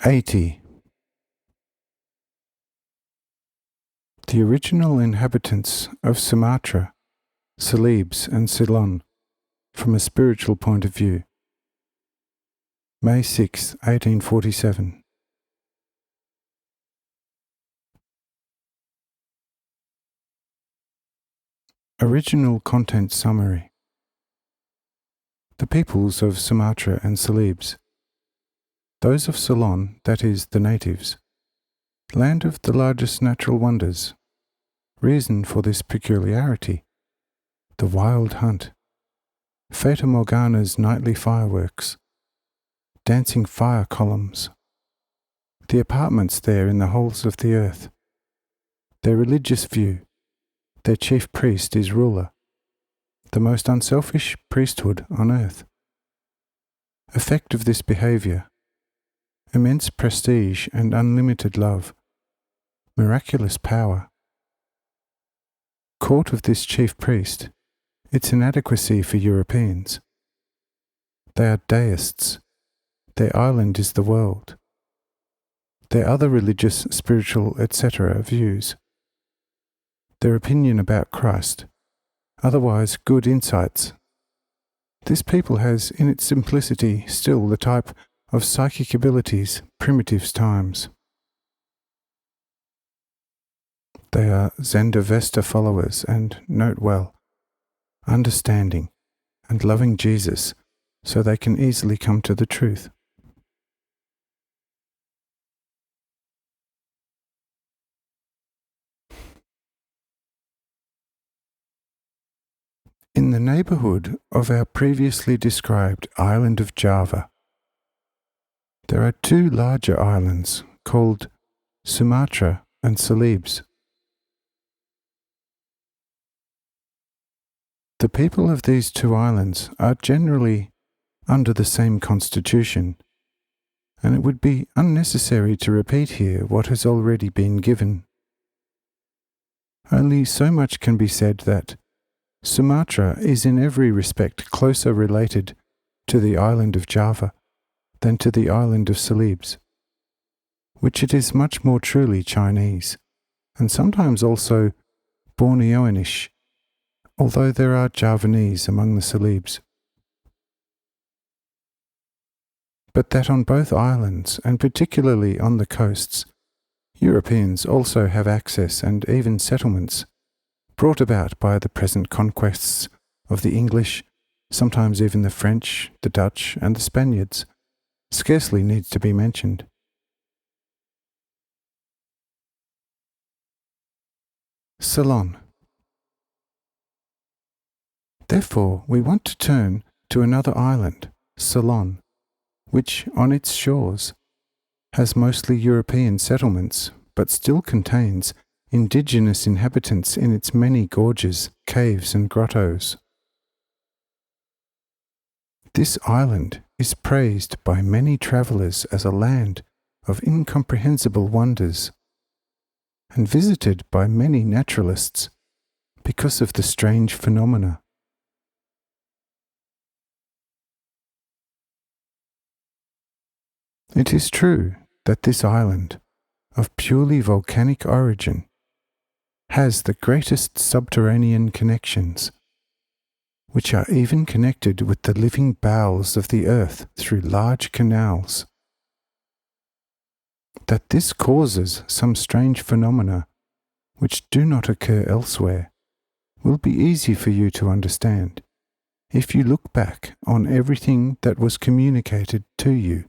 80. The original inhabitants of Sumatra, Scribes and Salon, from a spiritual point of view. May 6, 1847. Original content summary. The peoples of Sumatra and Scribes. Those of Salon, that is, the natives. Land of the largest natural wonders. Reason for this peculiarity. The wild hunt. Fata Morgana's nightly fireworks. Dancing fire columns. The apartments there in the holes of the earth. Their religious view. Their chief priest is ruler. The most unselfish priesthood on earth. Effect of this behavior. Immense prestige and unlimited love. Miraculous power. Court of this chief priest. Its inadequacy for Europeans. They are deists. Their island is the world. Their other religious, spiritual, etc. views. Their opinion about Christ. Otherwise good insights. This people has in its simplicity still the type of psychic abilities primitive times. They are Zendavesta followers and, note well, understanding and loving Jesus so they can easily come to the truth. In the neighbourhood of our previously described island of Java, there are two larger islands called Sumatra and Scribes. The people of these two islands are generally under the same constitution, and it would be unnecessary to repeat here what has already been given. Only so much can be said that Sumatra is in every respect closer related to the island of Java than to the island of Scribes, which it is much more truly Chinese, and sometimes also Borneoanish, although there are Javanese among the Scribes. But that on both islands, and particularly on the coasts, Europeans also have access and even settlements brought about by the present conquests of the English, sometimes even the French, the Dutch, and the Spaniards, scarcely needs to be mentioned. Salon. Therefore, we want to turn to another island, Salon, which, on its shores, has mostly European settlements, but still contains indigenous inhabitants in its many gorges, caves, and grottos. This island is praised by many travellers as a land of incomprehensible wonders, and visited by many naturalists because of the strange phenomena. It is true that this island, of purely volcanic origin, has the greatest subterranean connections, which are even connected with the living bowels of the earth through large canals. That this causes some strange phenomena which do not occur elsewhere will be easy for you to understand if you look back on everything that was communicated to you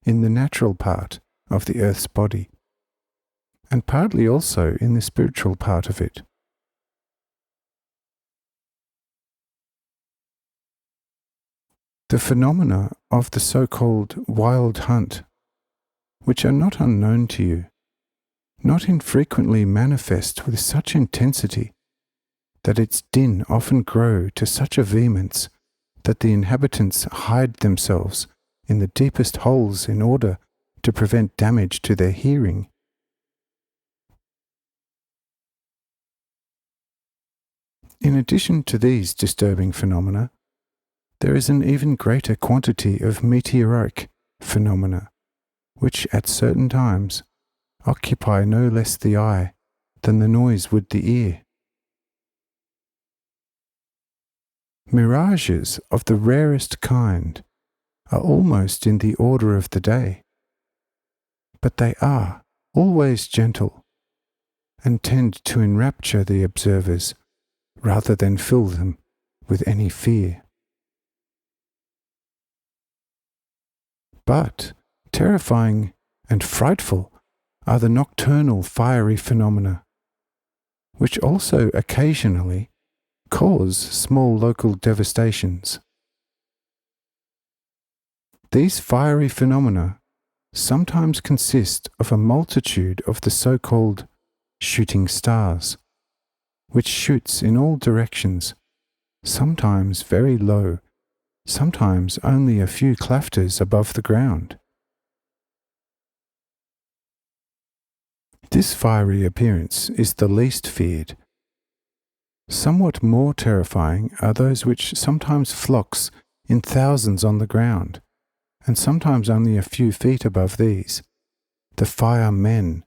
in the natural part of the earth's body, and partly also in the spiritual part of it. The phenomena of the so-called wild hunt, which are not unknown to you, not infrequently manifest with such intensity that its din often grow to such a vehemence that the inhabitants hide themselves in the deepest holes in order to prevent damage to their hearing. In addition to these disturbing phenomena, there is an even greater quantity of meteoric phenomena, which at certain times occupy no less the eye than the noise would the ear. Mirages of the rarest kind are almost in the order of the day, but they are always gentle and tend to enrapture the observers rather than fill them with any fear. But terrifying and frightful are the nocturnal fiery phenomena, which also occasionally cause small local devastations. These fiery phenomena sometimes consist of a multitude of the so-called shooting stars, which shoots in all directions, sometimes very low, sometimes only a few clafters above the ground. This fiery appearance is the least feared. Somewhat more terrifying are those which sometimes flocks in thousands on the ground, and sometimes only a few feet above these, the fire men,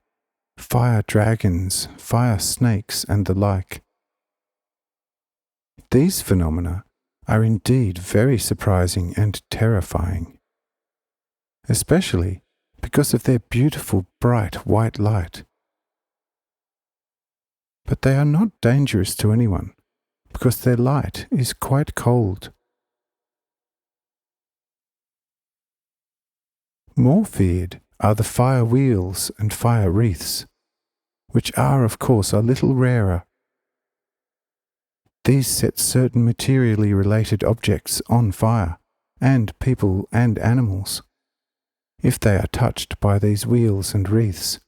fire dragons, fire snakes, and the like. These phenomena are indeed very surprising and terrifying, especially because of their beautiful bright white light. But they are not dangerous to anyone, because their light is quite cold. More feared are the fire wheels and fire wreaths, which are of course a little rarer. These set certain materially related objects on fire, and people and animals, if they are touched by these wheels and wreaths,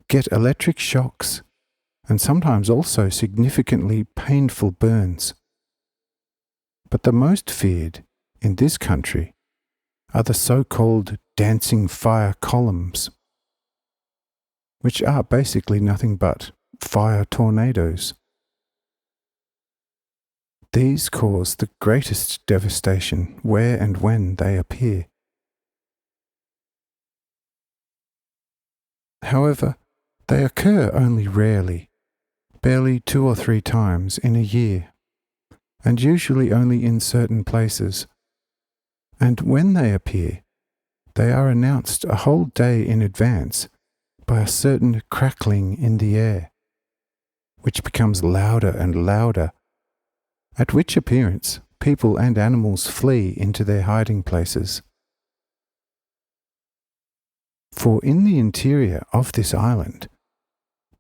get electric shocks, and sometimes also significantly painful burns. But the most feared in this country are the so-called dancing fire columns, which are basically nothing but fire tornadoes. These cause the greatest devastation where and when they appear. However, they occur only rarely, barely 2 or 3 times in a year, and usually only in certain places. And when they appear, they are announced a whole day in advance by a certain crackling in the air, which becomes louder and louder, at which appearance people and animals flee into their hiding places. For in the interior of this island,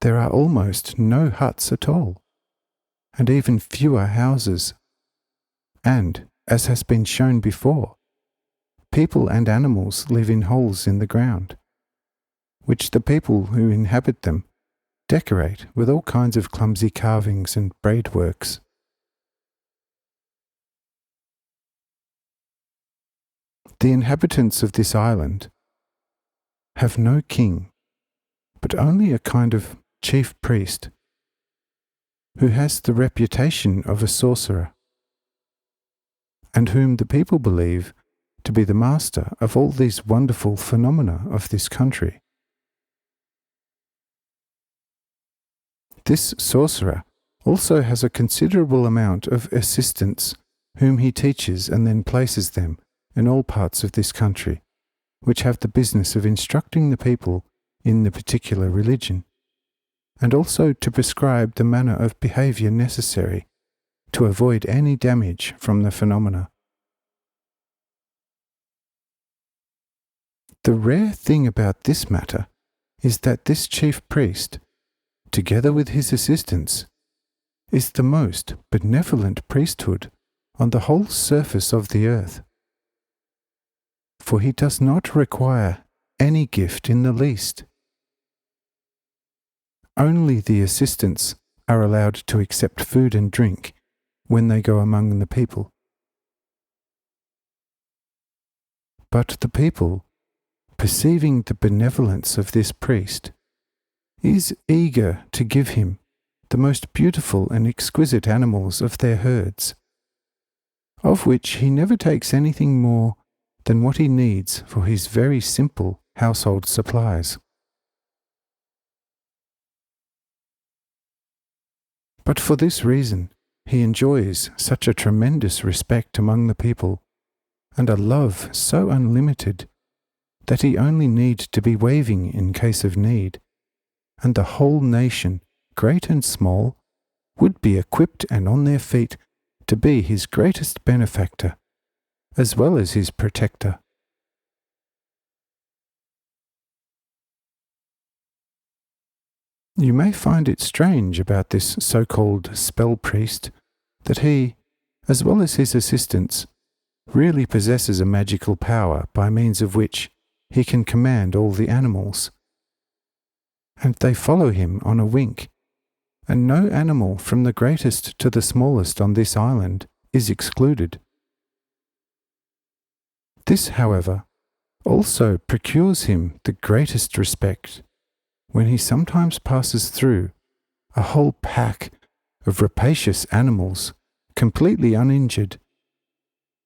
there are almost no huts at all, and even fewer houses. And, as has been shown before, people and animals live in holes in the ground, which the people who inhabit them decorate with all kinds of clumsy carvings and braidworks. The inhabitants of this island have no king, but only a kind of chief priest, who has the reputation of a sorcerer, and whom the people believe to be the master of all these wonderful phenomena of this country. This sorcerer also has a considerable amount of assistants whom he teaches and then places them in all parts of this country, which have the business of instructing the people in the particular religion, and also to prescribe the manner of behaviour necessary to avoid any damage from the phenomena. The rare thing about this matter is that this chief priest, together with his assistants, is the most benevolent priesthood on the whole surface of the earth. For he does not require any gift in the least. Only the assistants are allowed to accept food and drink when they go among the people. But the people, perceiving the benevolence of this priest, is eager to give him the most beautiful and exquisite animals of their herds, of which he never takes anything more than what he needs for his very simple household supplies. But for this reason, he enjoys such a tremendous respect among the people, and a love so unlimited, that he only need to be waving in case of need, and the whole nation, great and small, would be equipped and on their feet to be his greatest benefactor, as well as his protector. You may find it strange about this so-called spell priest that he, as well as his assistants, really possesses a magical power by means of which he can command all the animals. And they follow him on a wink, and no animal from the greatest to the smallest on this island is excluded. This, however, also procures him the greatest respect when he sometimes passes through a whole pack of rapacious animals completely uninjured,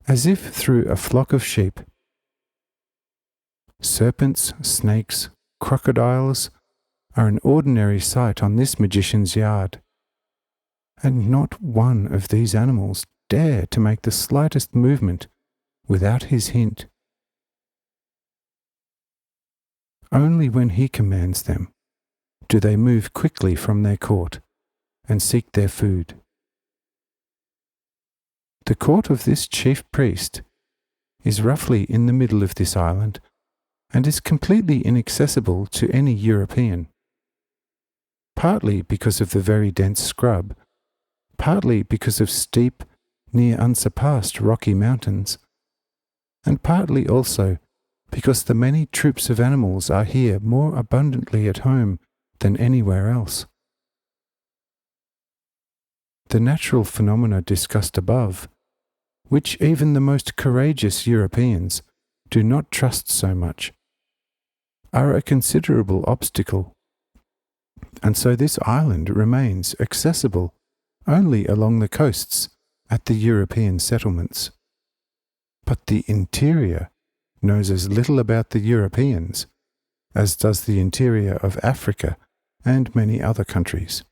as if through a flock of sheep. Serpents, snakes, crocodiles are an ordinary sight on this magician's yard, and not one of these animals dare to make the slightest movement without his hint. Only when he commands them do they move quickly from their court and seek their food. The court of this chief priest is roughly in the middle of this island and is completely inaccessible to any European, partly because of the very dense scrub, partly because of steep, near unsurpassed rocky mountains, and partly also because the many troops of animals are here more abundantly at home than anywhere else. The natural phenomena discussed above, which even the most courageous Europeans do not trust so much, are a considerable obstacle, and so this island remains accessible only along the coasts at the European settlements. But the interior knows as little about the Europeans as does the interior of Africa and many other countries.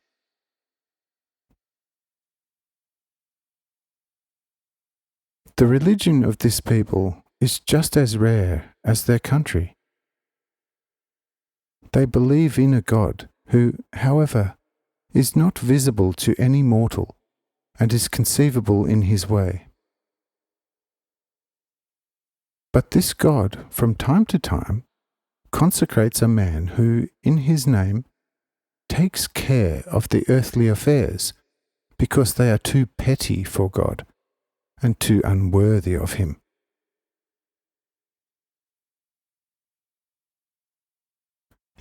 The religion of this people is just as rare as their country. They believe in a God who, however, is not visible to any mortal and is conceivable in his way. But this God, from time to time, consecrates a man who, in his name, takes care of the earthly affairs because they are too petty for God and too unworthy of him.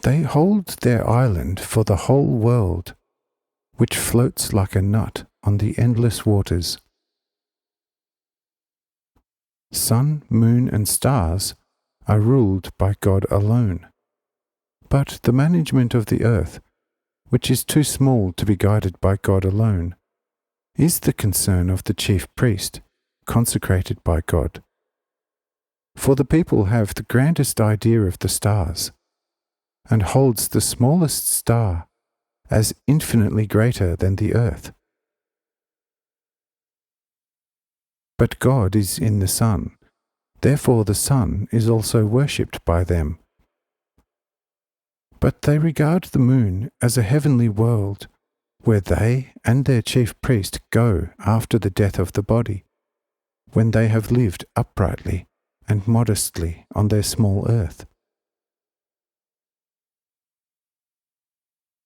They hold their island for the whole world, which floats like a nut on the endless waters. Sun, moon, and stars are ruled by God alone, but the management of the earth, which is too small to be guided by God alone, is the concern of the chief priest, consecrated by God. For the people have the grandest idea of the stars, and holds the smallest star as infinitely greater than the earth. But God is in the sun, therefore the sun is also worshipped by them. But they regard the moon as a heavenly world, where they and their chief priest go after the death of the body, when they have lived uprightly and modestly on their small earth.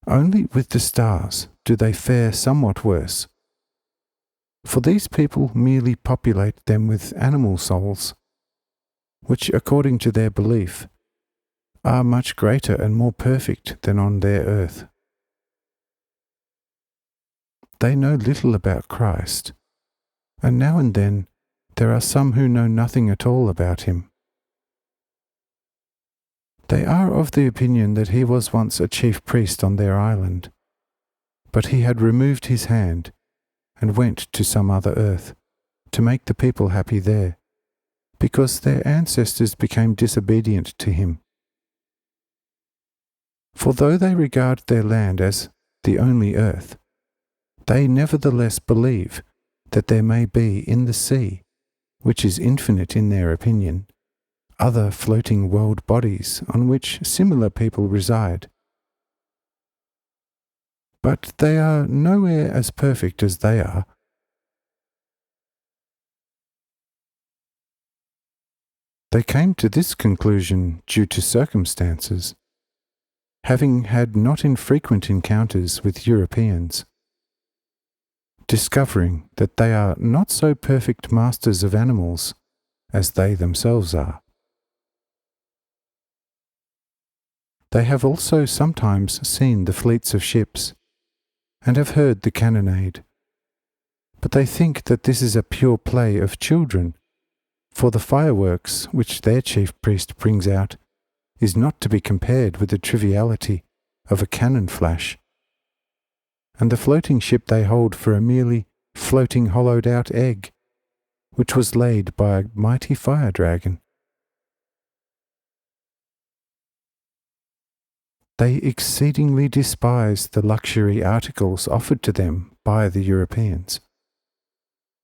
Only with the stars do they fare somewhat worse, for these people merely populate them with animal souls, which, according to their belief, are much greater and more perfect than on their earth. They know little about Christ, and now and then there are some who know nothing at all about him. They are of the opinion that he was once a chief priest on their island, but he had removed his hand and went to some other earth to make the people happy there, because their ancestors became disobedient to him For though they regard their land as the only earth, they nevertheless believe that there may be in the sea, which is infinite in their opinion, other floating world bodies on which similar people reside. But they are nowhere as perfect as they are. They came to this conclusion due to circumstances, having had not infrequent encounters with Europeans, discovering that they are not so perfect masters of animals as they themselves are. They have also sometimes seen the fleets of ships, and have heard the cannonade, but they think that this is a pure play of children, for the fireworks which their chief priest brings out is not to be compared with the triviality of a cannon flash, and the floating ship they hold for a merely floating hollowed-out egg, which was laid by a mighty fire dragon. They exceedingly despise the luxury articles offered to them by the Europeans.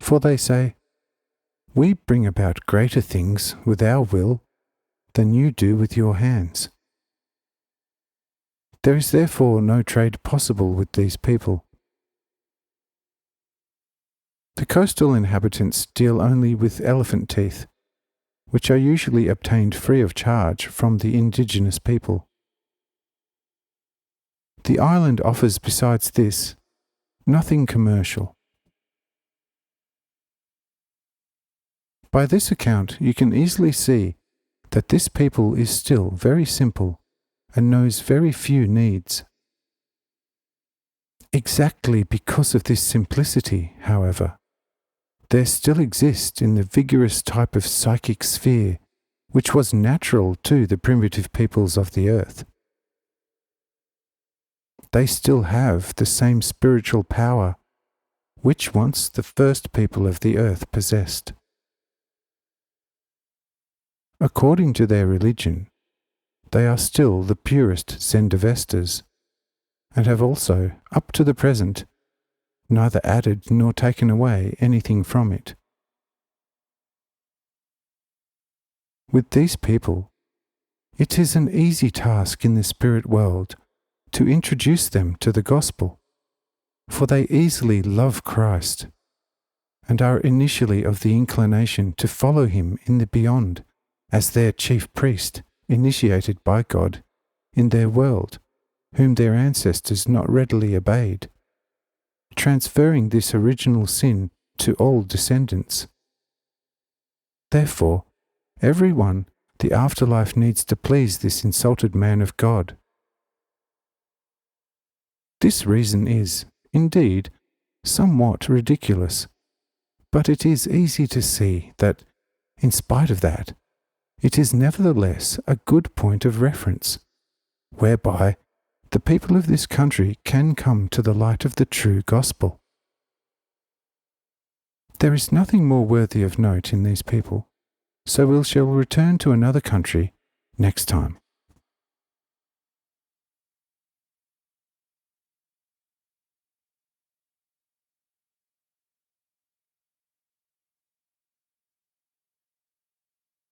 For they say, "We bring about greater things with our will than you do with your hands." There is therefore no trade possible with these people. The coastal inhabitants deal only with elephant teeth, which are usually obtained free of charge from the indigenous people. The island offers besides this nothing commercial. By this account you can easily see that this people is still very simple and knows very few needs. Exactly because of this simplicity, however, there still exists in the vigorous type of psychic sphere which was natural to the primitive peoples of the earth. They still have the same spiritual power which once the first people of the earth possessed. According to their religion, they are still the purest Zendavestas, and have also, up to the present, neither added nor taken away anything from it. With these people, it is an easy task in the spirit world to introduce them to the gospel, for they easily love Christ, and are initially of the inclination to follow him in the beyond as their chief priest, initiated by God in their world, whom their ancestors not readily obeyed, transferring this original sin to all descendants. Therefore, everyone, the afterlife needs to please this insulted man of God. This reason is, indeed, somewhat ridiculous, but it is easy to see that, in spite of that, it is nevertheless a good point of reference, whereby the people of this country can come to the light of the true gospel. There is nothing more worthy of note in these people, so we shall return to another country next time.